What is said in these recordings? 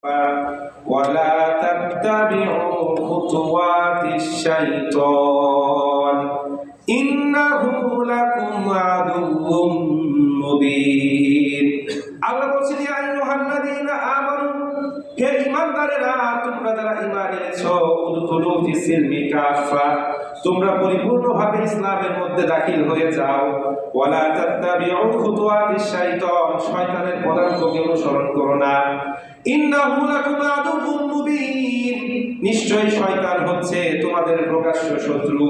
ولا تتبعوا خطوات الشيطان إنه لكم عدو مبين আল্লাহ বলছেন ইয়া আইয়ুহাল্লাযীনা আমানু হে ঈমানদারেরা তোমরা যারা ঈমান এনেছো উদখুলু ফিস-সিলমি কাফা তোমরা পরিপূর্ণভাবে ইসলামের মধ্যে দাখিল হয়ে যাও ওয়ালা তাত্তাবিউ খুতুওয়াতিশ শাইতান শয়তানের পদাঙ্ককে অনুসরণ করো না ইন্নাহু লাকুম আদুউম মুবিন নিশ্চয়ই শয়তান হচ্ছে তোমাদের প্রকাশ্য শত্রু।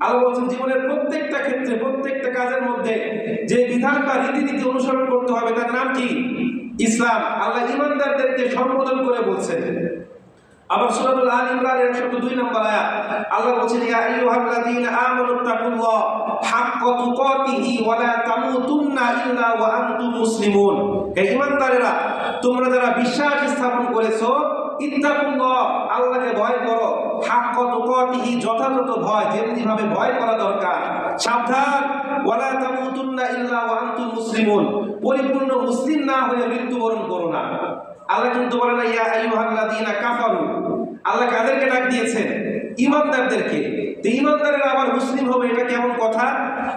আল্লাহ বলছেন জীবনের প্রত্যেকটা ক্ষেত্রে প্রত্যেকটা কাজের মধ্যে যে বিধান বা রীতিনীতি অনুসরণ করতে হবে তার নাম কি? ইসলাম। আল্লাহ ঈমানদারদেরকে সম্বোধন করে বলছেন। আবার সূরা আল ইমরানের 102 নম্বর আয়াত আল্লাহ বলছেন ইয়া আইয়ুহাল্লাযীনা আমানুত্তাকুল্লাহ হাক্কা তুকাতিহি ওয়া লা তামুতুন্না ইল্লা ওয়া আনতুম মুসলিমুন। হে ঈমানদারেরা তোমরা যারা বিশ্বাস স্থাপন করেছো ইত্তাকুল্লাহ আল্লাহকে ভয় করো হাক্কা তুকাতিহি যথাযথ ভয় যেমনি ভাবে ভয় করা দরকার। সাবধান ওয়া লা তামুতুন্না ইল্লা ওয়া আনতুম মুসলিমুন পরিপূর্ণ মুসলিম না হয়ে মৃত্যুবরণ করো না। আল্লাহ কিন্তু বলে না ইয়া আইয়ুহাল্লাযীনা কাফারু। আল্লাহ কাদেরকে ডাক দিয়েছেন? ঈমানদারদেরকে। তো ঈমানদারেরা আবার মুসলিম হবে এটা কেমন কথা?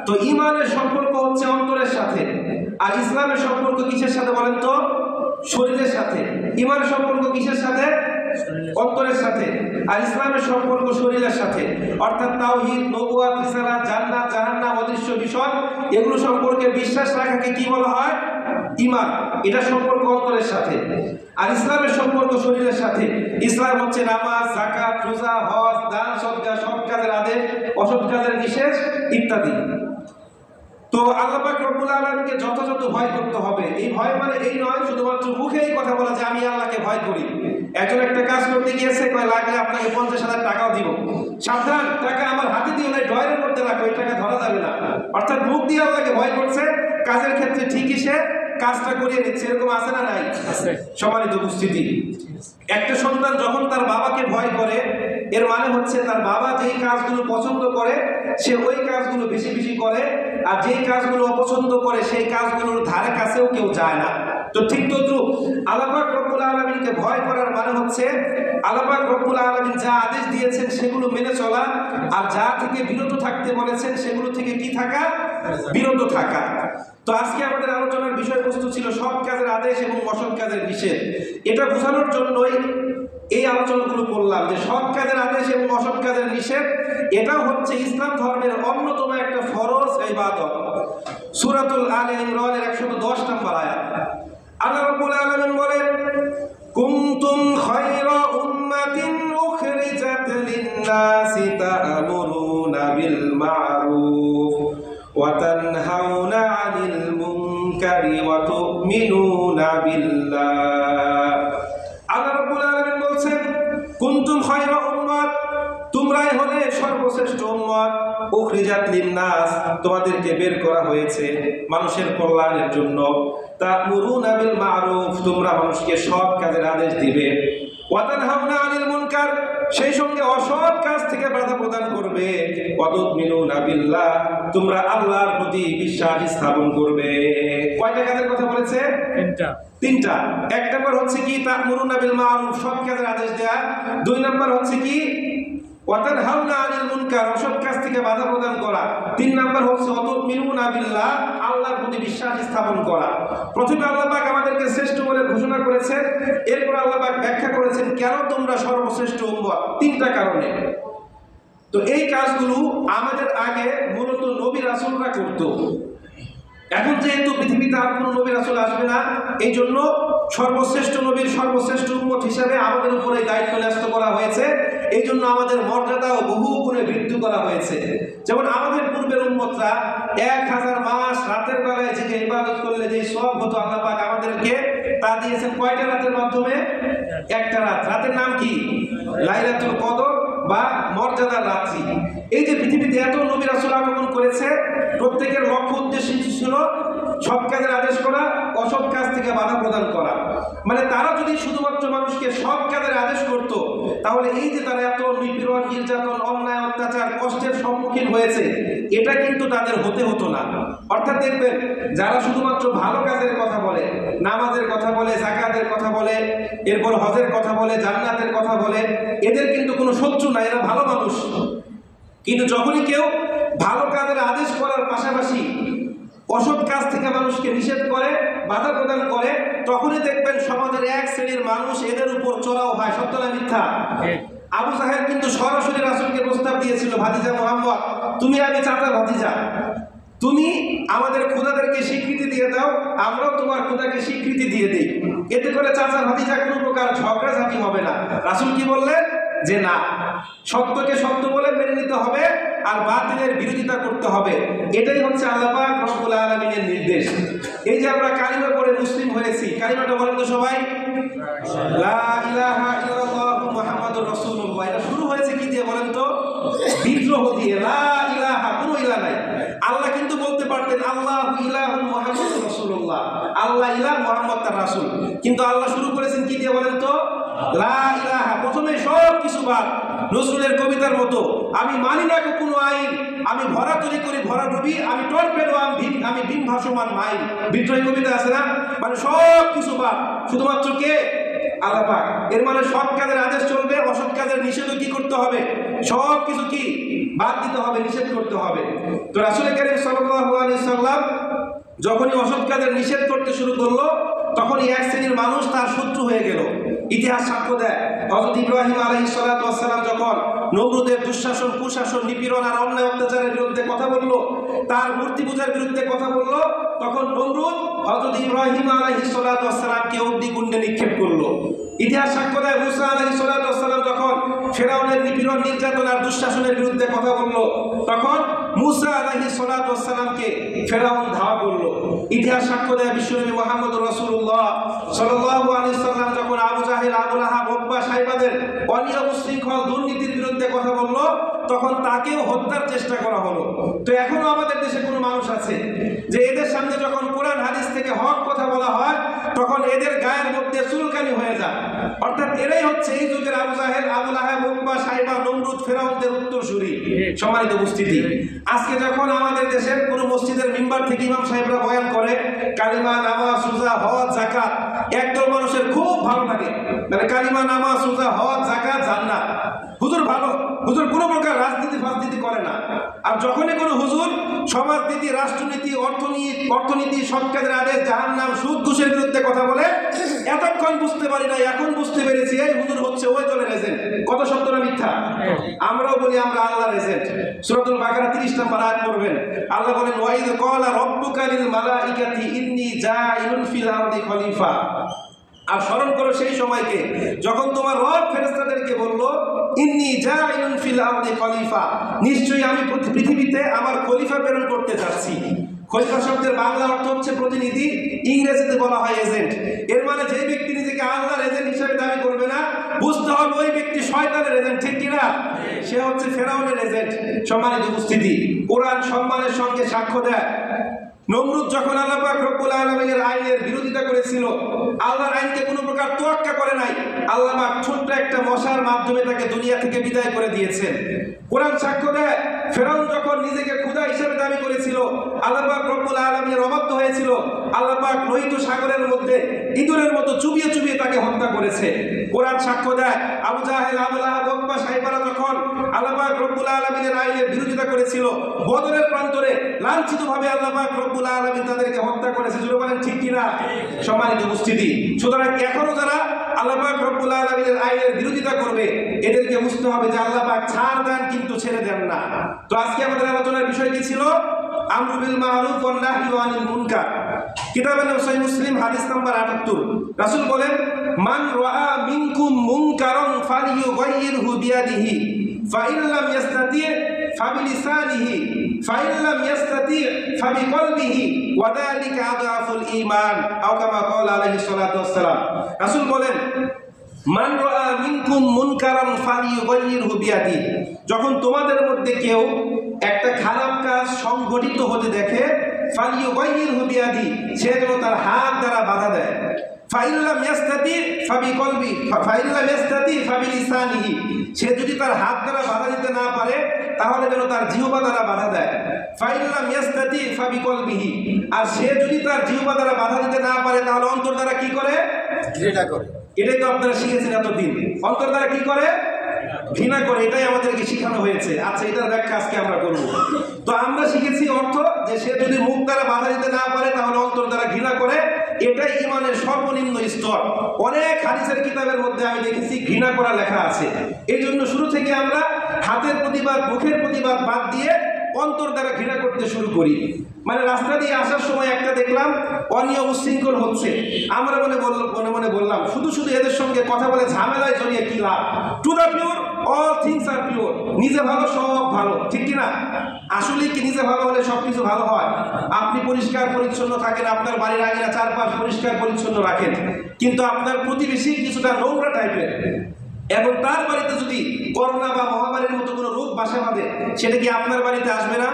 তো ঈমানের সম্পর্ক হচ্ছে অন্তরের সাথে, আর ইসলামের সম্পর্ক কিসের সাথে বলেন তো? শরীরের সাথে। ঈমানের সম্পর্ক কিসের সাথে? অন্তরের সাথে। আর ইসলামের সম্পর্ক শরীরের সাথে, অর্থাৎ তাওহীদ, নবুয়ত, রিসালাত, জান্নাত, জাহান্নাম, অদৃশ্য বিষয় এগুলো সম্পর্কে বিশ্বাস রাখাকে কি বলা হয়? ঈমান। এটা সম্পর্ক অন্তরের সাথে। আর ইসলামের সম্পর্ক শরীরের সাথে। ইসলাম হচ্ছে নামাজ, যাকাত, রোজা, হজ, দান, সদকা, সৎ কাজের আদেশ, অসৎ কাজের নিষেধ ইত্যাদি। তো আল্লাহ পাক রব্বুল আলামিনকে যথাযথ ভয় করতে হবে। এই ভয় মানে এই নয় শুধুমাত্র মুখে এই কথা বলা যে আমি আল্লাহকে ভয় করি। একজন একটা কাজ করতে গিয়েছে কয় লাগলে আপনাকে 50,000 টাকাও দিব। সাবধান, টাকা আমার হাতে দিয়ে নাই ড্রয়ারের মধ্যে রাখো, এই টাকা ধরা যাবে না। অর্থাৎ মুখ দিয়ে আল্লাহকে ভয় করছে, কাজের ক্ষেত্রে ঠিকই সে কাজটা করিয়ে নিচ্ছে। এরকম আছে না নাই? সম্মানিত উপস্থিতি, একটা সন্তান যখন তার বাবাকে ভয় করে এর মানে হচ্ছে তার বাবা যেই কাজগুলো পছন্দ করে সে ওই কাজগুলো বেশি বেশি করে, আর যেই কাজগুলো অপছন্দ করে সেই কাজগুলোর ধারে কাছেও কেউ যায় না। তো ঠিক তদ্রুপ আল্লাহ পাক রব্বুল আলামিনকে ভয় করার মানে হচ্ছে আল্লাহ পাক রব্বুল আলামিন যা আদেশ দিয়েছেন সেগুলো মেনে চলা, আর যা থেকে বিরত থাকতে বলেছেন সেগুলো থেকে কি থাকা? বিরত থাকা। তো আজকে আমাদের আলোচনার বিষয়বস্তু ছিল সৎ কাজের আদেশ এবং অসৎ কাজের নিষেধ। এটা বোঝানোর জন্যই এই আলোচনাগুলো করলাম যে সৎ কাজের আদেশ এবং অসৎ কাজের নিষেধ এটা হচ্ছে ইসলাম ধর্মের অন্যতম একটা ফরজ ইবাদত। সূরাতুল আলে ইমরানের 110 নম্বর আয়াত আল্লাহ রাব্বুল আলামিন বলেন কুনতুম খায়রা উম্মাতিন উখরিজাত লিন-নাসি তা'মুরুনা বিল মা'রুফ ওয়া তানহাউনা 'আনিল মুনকারি ওয়া তু'মিনুনা বিল্লাহ। আল্লাহ রাব্বুল আলামিন বলছেন কুনতুম খায়রা উম্মাত তোমরাই হলে সর্বশ্রেষ্ঠ উম্মত, উখরিজাত লিন-নাস তোমাদেরকে বের করা হয়েছে মানুষের কল্যাণের জন্য, তা'মুরুনা বিল মা'রুফ তোমরা মানুষকে সৎ কাজের আদেশ দিবে, ওয়া তানহাউনা আনিল মুনকার সেই সঙ্গে অসৎ কাজ থেকে বাধা প্রদান করবে, ওয়া তু'মিনুনা বিল্লাহ তোমরা আল্লাহর প্রতি বিশ্বাস স্থাপন করবে। কয়টা কাজের কথা বলেছে? তিনটা। এক নম্বর হচ্ছে কি তা'মুরুনা বিল মা'রুফ সৎ কাজের আদেশ দেয়া। দুই নম্বর হচ্ছে কি ওয়া তানহাউনা আনিল মুনকার অসৎ কাজ থেকে বাধা প্রদান করা। তিন নম্বর হচ্ছে ওয়া তু'মিনুনা বিল্লাহ আল্লাহর প্রতি বিশ্বাস স্থাপন করা। প্রথমে আল্লাহ পাক আমাদেরকে শ্রেষ্ঠ বলে ঘোষণা করেছেন, এরপর আল্লাহ পাক ব্যাখ্যা করেছেন কেন তোমরা সর্বশ্রেষ্ঠ উম্মত, তিনটা কারণে। তো এই কাজগুলো আমাদের আগে মূলত নবী রাসূলরা করত। এখন যেহেতু পৃথিবীতে আর কোনো নবী রাসূল আসবে না, এই জন্য সর্বশ্রেষ্ঠ নবীর সর্বশ্রেষ্ঠ উম্মত হিসাবে আমাদের উপরে দায়িত্ব ন্যস্ত করা হয়েছে। এই জন্য আমাদের মর্যাদাও বহু গুণে বৃদ্ধি করা হয়েছে। যেমন আমাদের পূর্বের উম্মতরা 1000 মাস রাতের বেলায় জেগে ইবাদত করলে যে সওয়াব হতো আল্লাহ পাক আমাদেরকে তা দিয়েছেন কয়টা রাতের মাধ্যমে? একটা রাত। রাতের নাম কি? লাইলাতুল কদর বা মর্যাদার রাত্রি। এই যে পৃথিবীতে এত নবী রাসূল আগমন করেছে প্রত্যেকের লক্ষ্য উদ্দেশ্য ছিল সৎ কাজের আদেশ করা, অসৎ কাজ থেকে বাধা প্রদান করা। মানে তারা যদি শুধুমাত্র মানুষকে সৎ কাজের আদেশ করত তাহলে এই যে তারা এত নিপীড়ন, নির্যাতন, অন্যায়, অত্যাচার, কষ্টের সম্মুখীন হয়েছে এটা কিন্তু তাদের হতে হতো না। অর্থাৎ দেখবেন যারা শুধুমাত্র ভালো কাজের কথা বলে, নামাজের কথা বলে, যাকাতের কথা বলে, এরপর হজের কথা বলে, জান্নাতের কথা বলে, এদের কিন্তু কোনো শত্রু নাই, এরা ভালো মানুষ। কিন্তু যখনই কেউ ভালো কাজের আদেশ করার পাশাপাশি অসৎ কাজ থেকে মানুষকে নিষেধ করে, বাধা প্রদান করে, তখনই দেখবেন সমাজের এক শ্রেণীর মানুষ এদের উপর চড়াও হয়। সত্য না মিথ্যা? আবু জাহেল কিন্তু সরাসরি রাসূলকে প্রস্তাব দিয়েছিল, ভাতিজা মুহাম্মদ, তুমি আমি চাচা ভাতিজা, তুমি আমাদের খোদাদেরকে স্বীকৃতি দিয়ে দাও, আমরাও তোমার খোদাকে স্বীকৃতি দিয়ে দিই, এতে করে চাচা ভাতিজা কোনো প্রকার ঝগড়াঝাটি হবে না। রাসূল কি বললেন? যে না, সত্যকে সত্য বলে মেনে নিতে হবে আর বাতিলের বিরোধিতা করতে হবে। এটাই হচ্ছে আল্লাহ পাক রব্বুল আলামিনের নির্দেশ। এই যে আমরা কালিমা পড়ে মুসলিম হয়েছি, কালিমাটা বলেন তো সবাই, লা ইলাহা ইল্লাল্লাহু মুহাম্মাদুর রাসূলুল্লাহ। এটা শুরু হয়েছে কি দিয়ে বলেন তো? বিদ্রোহ দিয়ে। লা ইলাহা, কোনো ইলাহ নাই। আল্লাহ কিন্তু বলতে পারতেন আল্লাহু ইলাহুন মুহাম্মাদুর রাসূলুল্লাহ, আল্লাহ ইলাহ, মুহাম্মদ তার রাসূল। কিন্তু আল্লাহ শুরু করেছেন কি দিয়ে বলেন তো? লা ইলাহা। প্রথমে সব কিছু বাদ। নজরুলের কবিতার মতো, আমি মানি না কোনো আইন, আমি ভরা তৈরি করি ভরা ডুবি, আমি টর্পেডো, আমি বিম ভাসমান মাইল। বিদ্রোহী কবিতা আছে না? মানে সব কিছু বাদ, শুধুমাত্র কে? আল্লাহ পাক। এর মানে সৎ কাজের আদেশ চলবে, অসৎ কাজের নিষেধও কি করতে হবে? সব কিছু কি বাদ দিতে হবে, নিষেধ করতে হবে। তো রাসূল কারীম সাল্লাল্লাহু আলাইহি সাল্লাম যখনই অসৎ কাজের নিষেধ করতে শুরু করলো, তখনই এক শ্রেণীর মানুষ তার শত্রু হয়ে গেল। ইতিহাস সাক্ষ্য দেয়, হযরত ইব্রাহিম আলাইহিস সালাতু ওয়াস সালাম যখন নমরুদের দুঃশাসন, কুশাসন, নিপীড়ন আর অন্যায় অত্যাচারের বিরুদ্ধে কথা বলল, তার মূর্তি পূজার বিরুদ্ধে কথা বলল, তখন নমরুদ হযরত ইব্রাহিম আলাইহিস সালাতু ওয়াস সালামকে অগ্নিকুণ্ডে নিক্ষেপ করলো। ইতিহাস সাক্ষ্য দেয়, মুসা আলাইহিস সালাতু ওয়াস সালাম যখন ফিরআউনের নিপীড়ন, নির্যাতন আর দুঃশাসনের বিরুদ্ধে কথা বলল, তখন মুসা আলাইহিস সালাতু ওয়াস সালামকে ফিরআউন ধাওয়া করলো। ইতিহাস সাক্ষ্য দেয়, বিশ্বনবী মুহাম্মদুর রাসূলুল্লাহ সাল্লাল্লাহু আলাইহি সাল্লাম যখন আবু জাহেল, আবু লাহাব, উতবা, সাইবাদের অনিয়ম, উশৃঙ্খল, দুর্নীতির বিরুদ্ধে কথা বলল, তখন তাকেও হত্যার চেষ্টা করা হলো। তো এখনো আমাদের দেশে কোনো মানুষ আছে যে এদের সামনে যখন কোরআন হাদিস থেকে হক কথা বলা হয়, তখন এদের গায়ের মধ্যে চুলকানি হয়ে যায়। অর্থাৎ এরাই হচ্ছে এই যুগের আবু জাহেল, আবু লাহাব, উতবা, সাইবা, নমরুদ, ফিরআউনদের উত্তরসূরি। সম্মানিত উপস্থিতি, আজকে যখন আমাদের দেশের কোনো মসজিদের মিম্বার থেকে ইমাম সাহেবরা বয়ান করে কালিমা, নামাজ, রোজা, হজ, যাকাত, একদল মানুষের খুব ভালো লাগে, মানে কালিমা, নামাজ, রোজা, হজ, যাকাত, জান্নাত, হুজুর ভালো, হুজুর কোনো প্রকার রাজনীতি করে না। আর যখনই কোনো হুজুর সমাজনীতি, রাষ্ট্রনীতি, অর্থনীতি, সৎ কাজের আদেশ, জাহান্নাম, সুদ, ঘুষের বিরুদ্ধে কথা বলে, এতক্ষণ বুঝতে পারি না, এখন বুঝতে পেরেছি এই হুজুর হচ্ছে ওই দলের এজেন্ট। কত সত্য না মিথ্যা? আমরাও বলি আমরা আল্লাহর এজেন্ট। সূরাতুল বাকারা 30 নম্বর আয়াত পড়বেন, আল্লাহ বলেন, ওয়াইদ ক্বালা রাব্বুকা লিল মালাইকাতি ইন্নী জাইলুন ফিল আরদি খলিফা। আর স্মরণ করো সেই সময়কে যখন তোমার রব ফেরেশতাদেরকে বলল, ইন্নী জাইলুন ফিল আরদি খলিফা, নিশ্চয়ই আমি পৃথিবীতে আমার খলিফা প্রেরণ করতে যাচ্ছি। খলিফা শব্দের বাংলা অর্থ হচ্ছে প্রতিনিধি, ইংরেজিতে বলা হয় এজেন্ট। এর মানে যে ব্যক্তি নিজেকে আল্লাহর এজেন্ট হিসেবে দাবি করবে না, বুঝতে হবে ওই ব্যক্তি শয়তানের এজেন্ট, ঠিক কিনা? সে হচ্ছে ফেরাউনের এজেন্ট। সম্মানিত উপস্থিতি, কোরআন সম্মানের সঙ্গে সাক্ষ্য দেয়, নমরুদ যখন আল্লাহ পাক রব্বুল আলামিনের আইনের বিরোধিতা করেছিল, আল্লাহর আইনকে কোনো প্রকার তোয়াক্কা করে নাই, আল্লাহ পাক ছোট্ট একটা মশার মাধ্যমে তাকে দুনিয়া থেকে বিদায় করে দিয়েছেন। কোরআন সাক্ষ্য দেয়, ফেরাউন যখন নিজেকে খোদা হিসেবে দাবি করেছিল, আল্লাহ পাক রব্বুল আলামিনের অবাধ্য হয়েছিল, আল্লাহ পাক লোহিত সাগরের মধ্যে ইঁদুরের মতো চুবিয়ে চুবিয়ে তাকে হত্যা করেছে। কোরআন সাক্ষ্য দেয়, আবু জাহেল, আবু লাহাব, উতবা, সাইবারা যখন আল্লাহ পাক রব্বুল আলামিনের আইনের বিরোধিতা করেছিল, বদরের প্রান্তরে লাঞ্ছিতভাবে আল্লাহ পাক রব্বুল আলামিন তাদেরকে হত্যা করেছে। জোরে বলেন ঠিক কিনা? সম্মানিত উপস্থিতি, সুতরাং এখনো যারা আল্লাহ পাক রব্বুল আলামিনের আইনের বিরোধিতা করবে, এদেরকে বুঝতে হবে যে আল্লাহ পাক ছাড় দেন কিন্তু ছেড়ে দেন না। তো আজকে আমাদের আলোচনার বিষয় কি ছিল? আমরু বিল মারুফ ওয়ান নাহয়ু আনিল মুনকার। কিতাবে সহিহ মুসলিম হাদিস নাম্বার 78, রাসূল বলেন, মান রাআ মিনকুম মুনকারান ফালিয়ুগাইয়িরহু বিয়াদিহি ফাইন লাম ইয়াস্তাতি ফাবিলিসানিহি ফাইন লাম ইয়াস্তাতি ফাবিকলবিহি ওয়া যালিকা আদআফুল ঈমান, আও কামা ক্বালা আলাইহিস সালাতু ওয়াস সালাম। রাসূল বলেন, মান রাআ মিনকুম মুনকারান ফালিয়ুগাইয়িরহু বিয়াদিহি, যখন তোমাদের মধ্যে কেউ একটা খারাপ কাজ সংগঠিত হতে দেখে, ফালিয়ুগাইয়িরহু বিয়াদিহি, সে যেন তার হাত দ্বারা বাধা দেয়। ফাইন লাম ইয়াস্তাতি ফাবিকলবি ফাইন লাম ইয়াস্তাতি ফাবিলিসানিহি, সে যদি তার হাত দ্বারা বাধা দিতে না পারে, তাহলে যেন তার জিহ্বা দ্বারা বাধা দেয়। ফাইল্লাম ইয়াস্তাতি ফাবিকলবিহি, আর সে যদি তার জিহ্বা দ্বারা বাধা দিতে না পারে তাহলে অন্তর দ্বারা কি করে? ঘৃণা করে। এটাই তো আপনারা শিখেছেন এতদিন, অন্তর দ্বারা কি করে? ঘৃণা করে। এটাই আমাদেরকে শেখানো হয়েছে। আচ্ছা, এটার ব্যাখ্যা আজকে আমরা করব। তো আমরা শিখেছি অর্থ যে সে যদি মুখ দ্বারা বাধা দিতে না পারে তাহলে অন্তর দ্বারা ঘৃণা করে। এটাই ঈমানের সর্বনিম্ন স্তর। অনেক হাদিসের কিতাবের মধ্যে আমি দেখেছি ঘৃণা করা লেখা আছে। এই জন্য শুরু থেকে আমরা হাতের প্রতিবাদ, মুখের প্রতিবাদ বাদ দিয়ে অন্তর দ্বারা ঘৃণা করতে শুরু করি। মানে রাস্তা দিয়ে আসার সময় একটা দেখলাম অনিয়ম উশৃঙ্খল হচ্ছে, আমরা মনে মনে বললাম শুধু শুধু এদের সঙ্গে কথা বলে ঝামেলায় জড়িয়ে কি লাভ? To the pure all things are pure. নিজে ভালো সব ভালো, ঠিক কিনা? আসলে কি নিজে ভালো হলে সবকিছু ভালো হয়? আপনি পরিষ্কার পরিচ্ছন্ন থাকেন, আপনার বাড়ির আগেরা চারপাশ পরিষ্কার পরিচ্ছন্ন রাখেন, কিন্তু আপনার প্রতিবেশী কিছুটা নোংরা টাইপের, এবং তার বাড়িতে যদি করোনা বা মহামারীর মতো কোনো রোগ বাসা বাঁধে, সেটা কি আপনার বাড়িতে আসবে না?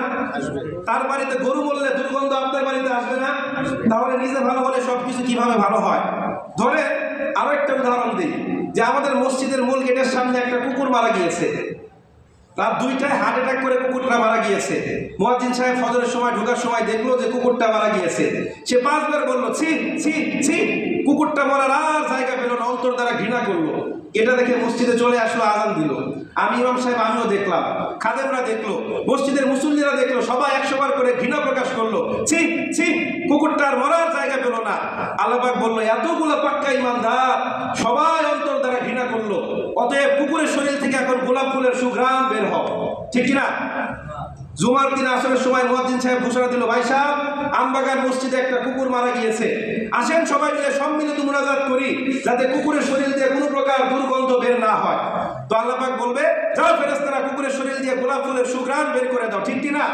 তার বাড়িতে গরু মরলে দুর্গন্ধ আপনার বাড়িতে আসবে না? তাহলে নিজে ভালো হলে সবকিছু কিভাবে ভালো হয়? ধরে আরো একটা উদাহরণ দিই, যে আমাদের মসজিদের মূল গেটের সামনে একটা কুকুর মারা গিয়েছে। রাত 2টায় হার্ট অ্যাটাক করে কুকুরটা মারা গিয়েছে। মুয়াজ্জিন সাহেব ফজরের সময় ঢোকার সময় দেখলো যে কুকুরটা মারা গিয়েছে। সে 5 বার বলল ছি ছি ছি, কুকুরটা মরার আর জায়গা পেল না, অন্তর দ্বারা ঘৃণা করলো। এটা দেখে মসজিদে চলে আসলো, আজান দিল। আমি ইমাম সাহেব আমিও দেখলাম, খাদেমরা দেখলো, মসজিদের মুসল্লিরা দেখলো, সবাই 100 বার করে ঘৃণা প্রকাশ করলো, ছি ছি, কুকুরটার মরার জায়গা পেল না। আল্লাহ পাক বললো এতগুলো পাক্কা ইমানদার সবাই অন্তর দ্বারা ঘৃণা করলো, অতএব কুকুরের শরীর থেকে এখন গোলাপ ফুলের সুঘ্রাণ বের হবে, ঠিক কিনা? জুমার দিন আসরের সময় মুয়াজ্জিন সাহেব ঘোষণা দিল, ভাই সাহেব, আমবাগান মসজিদে একটা কুকুর মারা গিয়েছে, আসেন সবাই মিলে সম্মিলিত মুনাজাত করি যাতে কুকুরের শরীর দিয়ে কোনো প্রকার দুর্গন্ধ বের না হয়। তো আল্লাহ পাক বলবে, যাও ফেরেশতারা কুকুরের শরীর দিয়ে গোলাপ ফুলের সুঘ্রাণ বের করে দাও, ঠিক কিনা?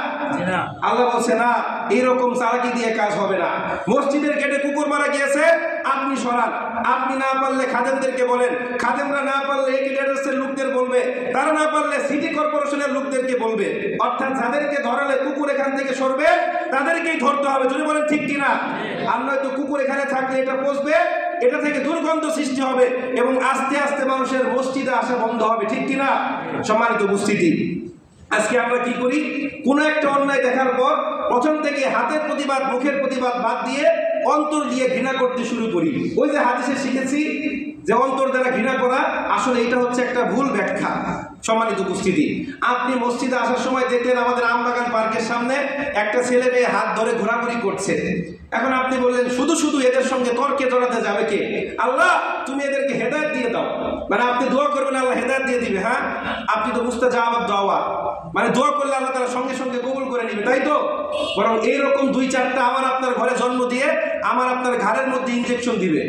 আল্লাহ বলছে না, এইরকম চালাকি দিয়ে কাজ হবে না। মসজিদের গেটে কুকুর মারা গিয়েছে, আপনি সরান। আপনি না পারলে খাদেমদেরকে বলেন, খাদেমরা না পারলে এর লোকদের বলবে, তারা না পারলে সিটি কর্পোরেশনের লোকদেরকে বলবে। অর্থাৎ যাদেরকে ধরালে কুকুর এখান থেকে সরবে তাদেরকেই ধরতে হবে। যদি বলেন ঠিক কিনা? আর নয়তো কুকুর এখানে থাকলে এটা পচবে, এটা থেকে দুর্গন্ধ সৃষ্টি হবে এবং আস্তে আস্তে মানুষের মসজিদে আসা বন্ধ হবে, ঠিক কিনা? সম্মানিত উপস্থিতি, আজকে আমরা কি করি? কোনো একটা অন্যায় দেখার পর প্রথম থেকে হাতের প্রতিবাদ, মুখের প্রতিবাদ বাদ দিয়ে অন্তর দিয়ে ঘৃণা করতে শুরু করি। ওই যে হাদিসে শিখেছি যে অন্তর দ্বারা ঘৃণা করা, আসলে এটা হচ্ছে একটা ভুল ব্যাখ্যা। সম্মানিত উপস্থিতি, আপনি মসজিদে আসার সময় দেখলেন আমাদের আমবাগান পার্কের সামনে একটা ছেলে মেয়ে হাত ধরে ঘোরাঘুরি করছে। এখন আপনি বললেন শুধু শুধু এদের সঙ্গে তর্কে জড়াতে যাবে কে? আল্লাহ তুমি এদেরকে হেদায়েত দিয়ে দাও। মানে আপনি দোয়া করবেন আল্লাহ হেদায়েত দিয়ে দিবে। হ্যাঁ, আপনি তো মুস্তাজাব দোয়া, মানে দোয়া করলে আল্লাহ তারা সঙ্গে সঙ্গে কবুল করে নিবে, তাই তো? বরং এইরকম 2-4টা আমার আপনার ঘরে জন্ম দিয়ে আমার আপনার ঘাড়ের মধ্যে ইনজেকশন দিবে।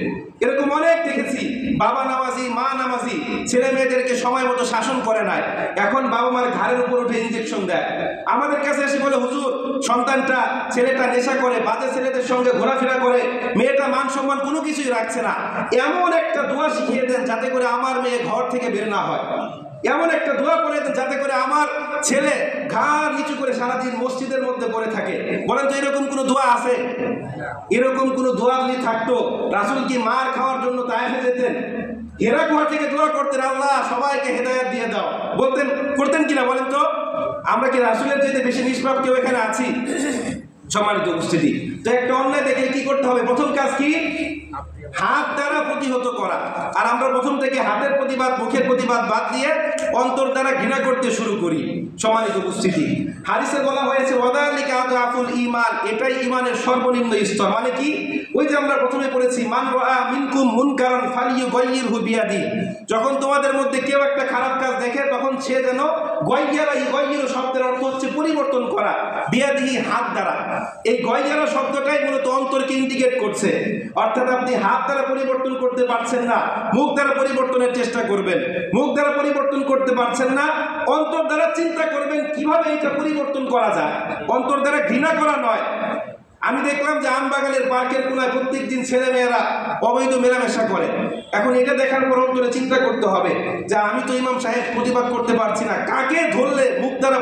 এরকম অনেক দেখেছি। বাবা নামাজি, মা নামাজি, ছেলে মেয়েদেরকে সময় মতো শাসন করে নাই, এখন বাবা মার ঘাড়ের উপর উঠে ইনজেকশন দেয়। আমাদের কাছে এসে বলে, হুজুর সন্তানটা, ছেলেটা নেশা করে, বাজে ছেলেদের সঙ্গে ঘোরাফেরা করে, মেয়েটা মান সম্মান কোনো কিছুই রাখছে না, এমন একটা দোয়া শিখিয়ে দেন যাতে করে আমার মেয়ে ঘর থেকে বের না হয়। এমন একটা দোয়া করে দেন যাতে করে আমার ছেলে ঘাড় নিচু করে সারাদিন মসজিদের মধ্যে পড়ে থাকে। বলেন তো এরকম কোনো দোয়া আছে? এরকম কোনো দোয়া যদি থাকতো, রাসূল কি মার খাওয়ার জন্য তায়েফে যেতেন? হেরা গুহা থেকে দোয়া করতেন, আল্লাহ সবাইকে হেদায়েত দিয়ে দাও, বলতেন, করতেন কিনা বলেন তো? আমরা কি রাসূলের চাইতে বেশি নিষ্পাপ কেউ এখানে আছি? সম্মানিত উপস্থিতি, তো একটা অন্যায় দেখে কি করতে হবে? প্রথম কাজ কি? হাত দ্বারা প্রতিহত করা। আর আমরা প্রথম থেকে হাতের প্রতিবাদ, মুখের প্রতিবাদ বাদ দিয়ে অন্তর দ্বারা ঘৃণা করতে শুরু করি। সম্মানিত উপস্থিতি, হাদিসে বলা হয়েছে ওয়াদালিকা আদাফুল ঈমান, এটাই ঈমানের সর্বনিম্ন স্তর। মানে কি? ওই যে আমরা প্রথমে পড়েছি, মান রাআ মিনকুম মুনকারান ফালিয়ুগাইয়িরহু বিয়াদি, যখন তোমাদের মধ্যে কেউ একটা খারাপ কাজ দেখে তখন সে যেন গায়্যারা, গায়্যিরু শব্দের অর্থ হচ্ছে পরিবর্তন করা, বিয়াদিহি হাত দ্বারা। এই গায়্যারা শব্দটাই মূলত অন্তরকে ইন্ডিকেট করছে। অর্থাৎ আপনি হাত দ্বারা পরিবর্তন করতে পারছেন না, মুখ দ্বারা পরিবর্তনের চেষ্টা করবেন। মুখ দ্বারা পরিবর্তন করতে পারছেন না, অন্তর দ্বারা চিন্তা করবেন কিভাবে এটা পরিবর্তন করা যায়। অন্তর দ্বারা ঘৃণা করা নয়। আমি দেখলাম যে আমবাগানের পার্কের কোনায় প্রত্যেক দিন ছেলে মেয়েরা অবৈধ মেলামেশা করে। এখন এটা দেখার পর অন্তরে চিন্তা করতে হবে যে আমি তো ইমাম সাহেব প্রতিবাদ করতে পারছি না, কাকে ধরলে মুখ দ্বারা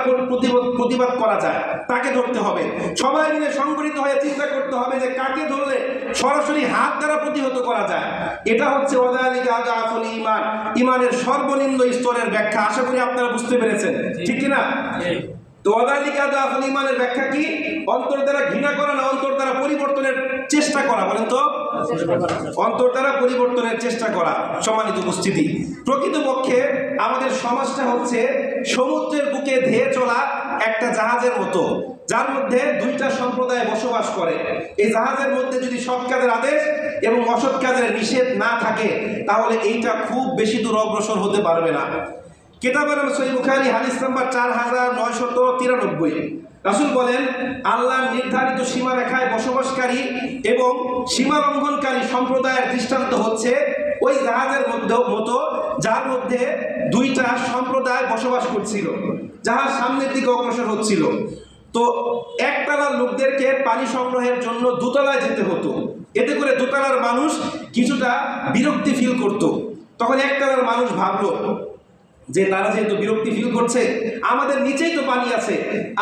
প্রতিবাদ করা যায় তাকে ধরতে হবে। সবাই মিলে সংগঠিত হয়ে চিন্তা করতে হবে যে কাকে ধরলে সরাসরি হাত দ্বারা প্রতিহত করা যায়। এটা হচ্ছে ওয়াদালিকা আদাফুল ঈমান, ইমানের সর্বনিম্ন স্তরের ব্যাখ্যা। আশা করি আপনারা বুঝতে পেরেছেন, ঠিক কিনা? তো ওয়াযালিকা দাফুল ইমানের ব্যাখ্যা কি? অন্তর দ্বারা ঘৃণা করা না, অন্তর দ্বারা পরিবর্তনের চেষ্টা করা। বলেন তো, অন্তর দ্বারা পরিবর্তনের চেষ্টা করা। সম্মানিত উপস্থিতি, প্রকৃতপক্ষে আমাদের সমাজটা হচ্ছে সমুদ্রের বুকে ধেয়ে চলা একটা জাহাজের মতো, যার মধ্যে দুইটা সম্প্রদায় বসবাস করে। এই জাহাজের মধ্যে যদি সৎ কাজের আদেশ এবং অসৎ কাজের নিষেধ না থাকে, তাহলে এইটা খুব বেশি দূর অগ্রসর হতে পারবে না। কিতাবের নাম সহিহ বুখারী, হাদিস নাম্বার 4993। রাসূল বলেন, আল্লাহর নির্ধারিত সীমারেখায় বসবাসকারী এবং সীমা লঙ্ঘনকারী সম্প্রদায়ের দৃষ্টান্ত হচ্ছে ওই জাহাজের মতো, যার মধ্যে দুইটা সম্প্রদায় বসবাস করছিল। জাহাজ সামনের দিকে অগ্রসর হচ্ছিল। তো একতলার লোকদেরকে পানি সংগ্রহের জন্য দোতলায় যেতে হতো। এতে করে দোতলার মানুষ কিছুটা বিরক্তি ফিল করত। তখন একতলার মানুষ ভাবলো যে তারা যেহেতু বিরক্তি ফিল করছে, আমাদের নিচেই তো পানি আছে,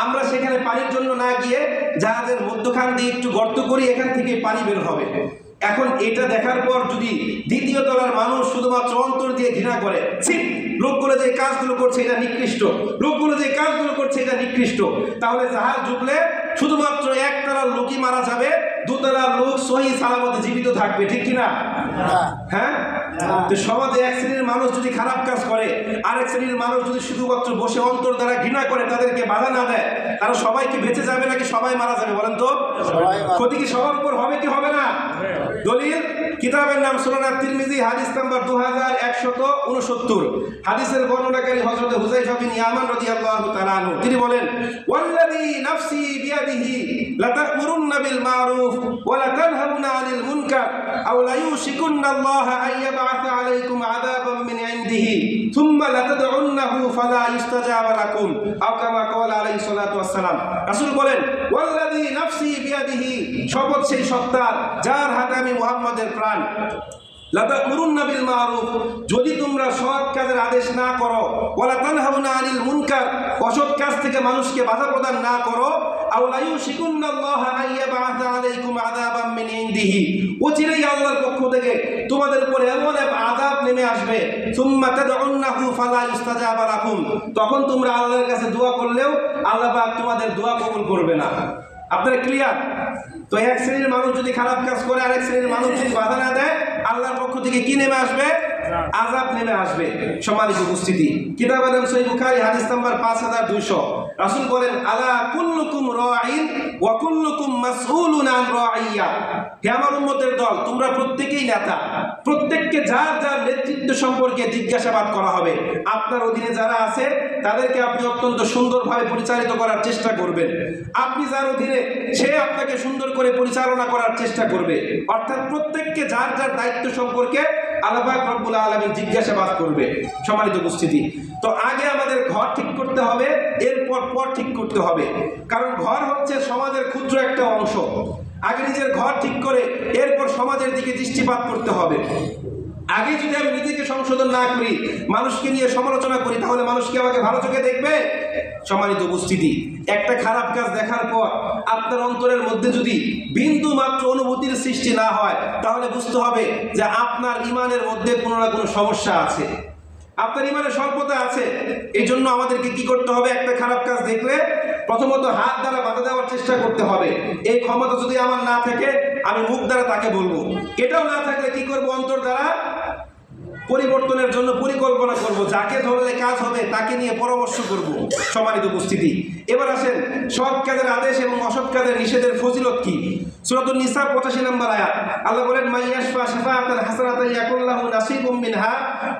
আমরা সেখানে পানির জন্য না গিয়ে জাহাজের মধ্যখান দিয়ে একটু গর্ত করি, এখান থেকে পানি বের হবে। এখন এটা দেখার পর যদি দ্বিতীয় তলার মানুষ শুধুমাত্র অন্তর দিয়ে ঘৃণা করে, লোকগুলো যে কাজগুলো করছে এটা নিকৃষ্ট, লোকগুলো যে কাজগুলো করছে এটা নিকৃষ্ট, তাহলে জাহাজ ডুবলে শুধুমাত্র একতলার লোকই মারা যাবে, দুতলার লোক সহি সালামতে জীবিত থাকবে, ঠিক কিনা? হ্যাঁ, তো সমাজে এক শ্রেণীর মানুষ যদি খারাপ কাজ করে, আরেক শ্রেণীর মানুষ যদি শুধুমাত্র বসে অন্তর দ্বারা ঘৃণা করে, তাদেরকে বাধা না দেয়, তারা সবাইকে বেঁচে যাবে নাকি সবাই মারা যাবে? বলেন তো, ক্ষতি কি সবার উপর হবে কি হবে না? দলিল, কিতাবের নাম সুনান তিরমিজি, হাদিস নাম্বার 2169। হাদিসের বর্ণনাকারী হযরত হুযায়ফা বিন ইয়ামান রাদিয়াল্লাহু তাআলা আনহু, তিনি বলেন, ওয়াল্লাযী নাফসি বিয়াদিহি লাতা'মুরুন্না বিল মারুফ ওয়া লাতানহাউনা আনিল মুনকার আও লা ইউশিকুন্নাল্লাহা আইয়াবআসা আলাইকুম আযাবাম মিন ইনদিহি থুম্মা লাতাদউন্নাহু ফালা ইস্তাজাবা লাকুম আও কামা ক্বালা আলাইহিস সালাতু ওয়াস সালাম। রাসূল বলেন, ওয়াল্লাযী নাফসি বিয়াদিহি, শপথ সেই সত্তার যার হাতে আমি মুহাম্মাদের প্রাণ, লাতা'মুরুন্না বিল মারুফ, যদি তোমরা সৎ কাজের আদেশ না করো, ওয়ালা তানহাউনা আনিল মুনকার, অসৎ কাজ থেকে মানুষকে বাধা প্রদান না করো, আও লা ইউশিকুন্নাল্লাহা আইয়াবআসা আলাইকুম আযাবাম মিন ইনদিহি, অচিরেই আল্লাহর পক্ষ থেকে তোমাদের উপর এমন এক আযাব নেমে আসবে, সুম্মা তাদউন্নাহু ফালা ইস্তাজাবা লাকুম, তখন তোমরা আল্লাহর কাছে দোয়া করলেও আল্লাহ পাক তোমাদের দোয়া কবুল করবে না। আপনারা ক্লিয়ার? তো এক শ্রেণীর মানুষ যদি খারাপ কাজ করে, আরেক শ্রেণীর মানুষ যদি বাধা না দেয়, আল্লাহর পক্ষ থেকে কি নেমে আসবে? আযাব নেমে আসবে। সম্মানিত উপস্থিতি, কিতাবের নাম সহিহ বুখারী, হাদিস নাম্বার 5200। রাসূল বলেন, আলা কুল্লুকুম রাঈন ওয়া কুল্লুকুম মাসউলুন আন রাঈয়া, হে আমার উম্মতের দল, তোমরা প্রত্যেকেই নেতা, প্রত্যেককে যার যার নেতৃত্ব সম্পর্কে জিজ্ঞাসাবাদ করা হবে। আপনার অধীনে যারা আছে তাদেরকে আপনি অত্যন্ত সুন্দরভাবে পরিচালিত করার চেষ্টা করবেন। আপনি যার অধীনে, সে আপনাকে সুন্দর করে পরিচালনা করার চেষ্টা করবে। অর্থাৎ প্রত্যেককে যার যার দায়িত্ব সম্পর্কে আল্লাহ পাক রব্বুল আলামিন জিজ্ঞাসাবাদ করবে। সম্মানিত উপস্থিতি, তো আগে আমাদের ঘর ঠিক করতে হবে, এরপর পর ঠিক করতে হবে। কারণ ঘর হচ্ছে সমাজের ক্ষুদ্র একটা অংশ। আগে নিজের ঘর ঠিক করে এরপর সমাজের দিকে দৃষ্টিপাত করতে হবে। আগে যদি আমি নিজেকে সংশোধন না করি, মানুষকে নিয়ে সমালোচনা করি, তাহলে মানুষ কি আমাকে ভালো চোখে দেখবে? সম্মানিত উপস্থিতি, একটা খারাপ কাজ দেখার পর আপনার অন্তরের মধ্যে যদি বিন্দু মাত্র অনুভূতির সৃষ্টি না হয়, তাহলে বুঝতে হবে যে আপনার ইমানের মধ্যে কোনো না কোনো সমস্যা আছে, আপনার ইমানের স্বল্পতা আছে। এই জন্য আমাদেরকে কি করতে হবে? একটা খারাপ কাজ দেখলে প্রথমত হাত দ্বারা বাধা দেওয়ার চেষ্টা করতে হবে। এই ক্ষমতা যদি আমার না থাকে, আমি মুখ দ্বারা তাকে বলবো। এটাও না থাকলে কি করব? অন্তর দ্বারা পরিবর্তনের জন্য পরিকল্পনা করব, যাকে ধরলে কাজ হবে তাকে নিয়ে পরামর্শ করব। সম্মানিত উপস্থিতি, এবার আসেন সৎ কাজের আদেশ এবং অসৎ কাজের নিষেধের ফজিলত কি। সূরাতুন নিসা 85 নম্বর আয়াত, আল্লাহ বলেন, মাইয়াশফা শাফাআতান হাসানাতান ইয়াকুল লাহু নাসিবুম মিনহা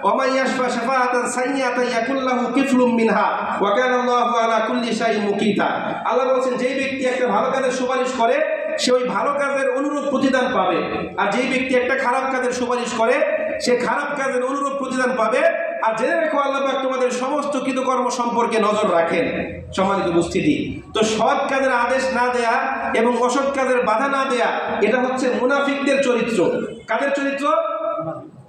ওয়া মাইয়াশফা শাফাআতান সাইয়্যাতান ইয়াকুল লাহু কিফলুম মিনহা ওয়া কানা আল্লাহু আলা কুল্লি শাইইন মুকিতা। আল্লাহ বলেন, যেই ব্যক্তি একটা ভালো কাজের সুপারিশ করে, সে ওই ভালো কাজের অনুরূপ প্রতিদান পাবে, আর যেই ব্যক্তি একটা খারাপ কাজের সুপারিশ করে, সে খারাপ কাজের অনুরূপ প্রতিদান পাবে। আর জেনে রেখো, আল্লাহ পাক তোমাদের সমস্ত কৃতকর্ম সম্পর্কে নজর রাখেন। সম্মানিত উপস্থিতি, তো সৎ কাজের আদেশ না দেয়া এবং অসৎ কাজের বাধা না দেয়া, এটা হচ্ছে মুনাফিকদের চরিত্র। কাদের চরিত্র?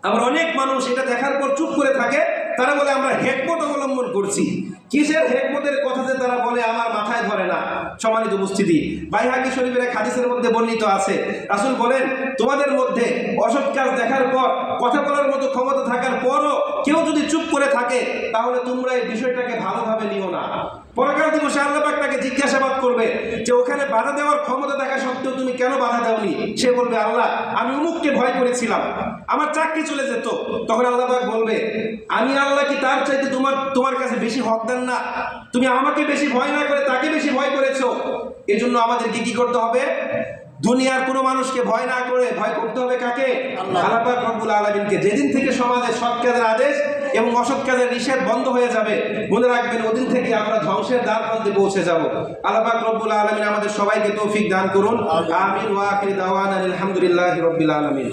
আমরা অনেক মানুষ এটা দেখার পর চুপ করে থাকে, তারা বলে আমরা হিকমত অবলম্বন করছি। কিসের হিকমতের কথা যে তারা বলে আমার মাথায় ধরে না। সম্মানিত উপস্থিতি, বাইহাকী শরীফের এক হাদিসের মধ্যে বর্ণিত আছে, রাসূল বলেন, তোমাদের মধ্যে অসৎ কাজ দেখার পর, কথা বলার মতো ক্ষমতা থাকার পরও কেউ যদি চুপ করে থাকে তাহলে তোমরা এই বিষয়টাকে ভালোভাবে নিও না। পরকাল দিবসে আল্লাহ পাক তাকে জিজ্ঞাসাবাদ করবে যে ওখানে বাধা দেওয়ার ক্ষমতা থাকা সত্ত্বেও তুমি কেন বাধা দাওনি? সে বলবে, আল্লাহ আমি অমুককে ভয় করেছিলাম, আমার চাকরি চলে যেত। তখন আল্লাহ পাক বলবে, আমি আল্লাহ কি তার চাইতে তোমার কাছে বেশি হকদার না? তুমি আমাকে বেশি ভয় না করে তাকে বেশি ভয় করেছো। এই জন্য আমাদেরকে কি করতে হবে? দুনিয়ার কোনো মানুষকে ভয় না করে ভয় করতে হবে কাকে? আল্লাহ পাক রব্বুল আলামিনকে। যেদিন থেকে সমাজে সৎ কাজের আদেশ এবং অসৎ কাজের নিষেধ বন্ধ হয়ে যাবে, মনে রাখবেন ওদিন থেকে আমরা ধ্বংসের দ্বার প্রান্তে পৌঁছে যাব। আল্লাহ পাক রব্বুল আলামিন আমাদের সবাইকে তৌফিক দান করুন। আমিন ওয়া আখির দাওয়ানা আলহামদুলিল্লাহি রাব্বিল আলামিন।